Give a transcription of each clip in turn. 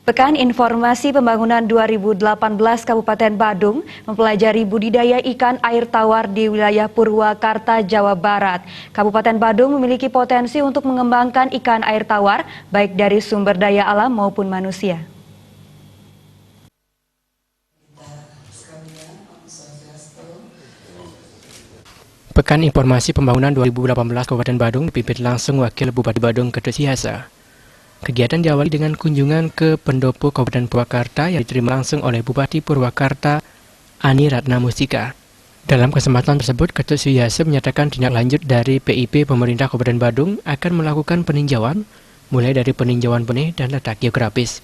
Pekan Informasi Pembangunan 2018 Kabupaten Badung mempelajari budidaya ikan air tawar di wilayah Purwakarta, Jawa Barat. Kabupaten Badung memiliki potensi untuk mengembangkan ikan air tawar baik dari sumber daya alam maupun manusia. Pekan Informasi Pembangunan 2018 Kabupaten Badung dipimpin langsung Wakil Bupati Badung Ketut Sihasa. Kegiatan diawali dengan kunjungan ke pendopo Kabupaten Purwakarta yang diterima langsung oleh Bupati Purwakarta Ani Ratna Mustika. Dalam kesempatan tersebut, Ketut Sihasa menyatakan tindak lanjut dari PIP Pemerintah Kabupaten Badung akan melakukan peninjauan, mulai dari peninjauan benih dan letak geografis.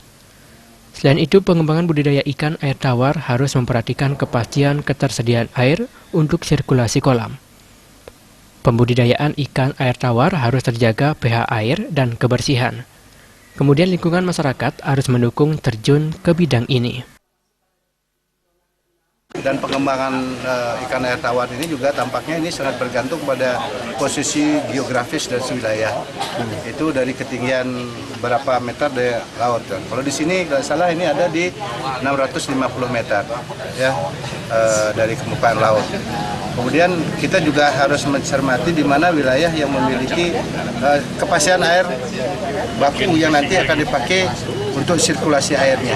Selain itu, pengembangan budidaya ikan air tawar harus memperhatikan kepastian ketersediaan air untuk sirkulasi kolam. Pembudidayaan ikan air tawar harus terjaga pH air dan kebersihan. Kemudian lingkungan masyarakat harus mendukung terjun ke bidang ini. Dan pengembangan ikan air tawar ini juga tampaknya ini sangat bergantung pada posisi geografis dan wilayah. Itu dari ketinggian berapa meter dari laut. Kalau di sini kalau salah ini ada di 650 meter ya dari permukaan laut. Kemudian kita juga harus mencermati di mana wilayah yang memiliki kepastian air baku yang nanti akan dipakai untuk sirkulasi airnya.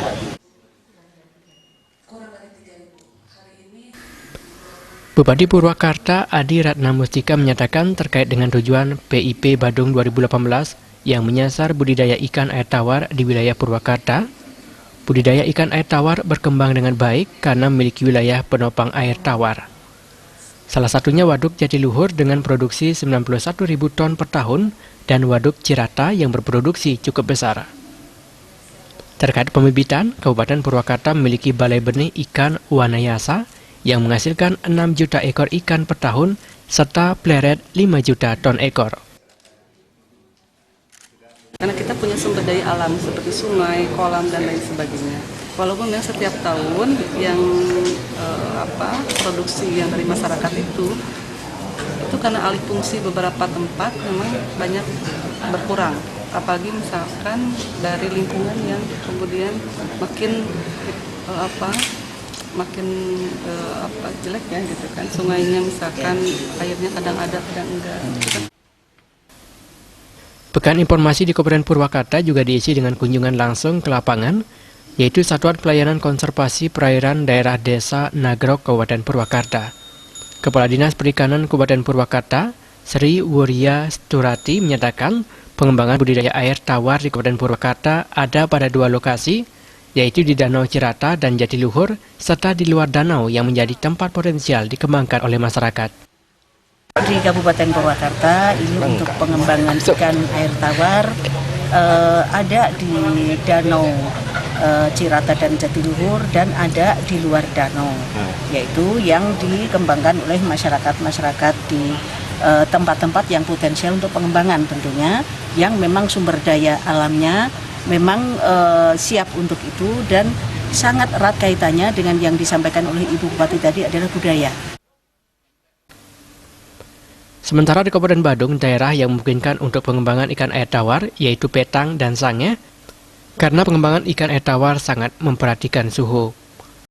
Bupati Purwakarta Adi Ratna Mustika menyatakan terkait dengan tujuan PIP Badung 2018 yang menyasar budidaya ikan air tawar di wilayah Purwakarta. Budidaya ikan air tawar berkembang dengan baik karena memiliki wilayah penopang air tawar. Salah satunya Waduk Jatiluhur dengan produksi 91.000 ton per tahun dan Waduk Cirata yang berproduksi cukup besar. Terkait pembibitan, Kabupaten Purwakarta memiliki balai benih ikan Wanayasa yang menghasilkan 6 juta ekor ikan per tahun serta pleret 5 juta ton ekor. Karena kita punya sumber daya alam seperti sungai, kolam, dan lain sebagainya. Walaupun memang setiap tahun yang produksi yang dari masyarakat itu karena alih fungsi beberapa tempat memang banyak berkurang. Apalagi misalkan dari lingkungan yang kemudian makin jelek ya gitu kan. Sungainya misalkan airnya kadang ada kadang enggak. Pekan Informasi di Kabupaten Purwakarta juga diisi dengan kunjungan langsung ke lapangan, yaitu Satuan Pelayanan Konservasi Perairan Daerah Desa Nagrok Kabupaten Purwakarta. Kepala Dinas Perikanan Kabupaten Purwakarta, Sri Wurya Sturati menyatakan pengembangan budidaya air tawar di Kabupaten Purwakarta ada pada 2 lokasi, yaitu di Danau Cirata dan Jatiluhur, serta di luar danau yang menjadi tempat potensial dikembangkan oleh masyarakat. Di Kabupaten Purwakarta ini untuk pengembangan ikan air tawar ada di Danau Cirata dan Jatiluhur dan ada di luar danau, yaitu yang dikembangkan oleh masyarakat di tempat-tempat yang potensial untuk pengembangan tentunya, yang memang sumber daya alamnya memang siap untuk itu dan sangat erat kaitannya dengan yang disampaikan oleh Ibu Bupati tadi adalah budaya. Sementara di Kabupaten Badung, daerah yang memungkinkan untuk pengembangan ikan air tawar yaitu Petang dan Sange, karena pengembangan ikan air tawar sangat memperhatikan suhu.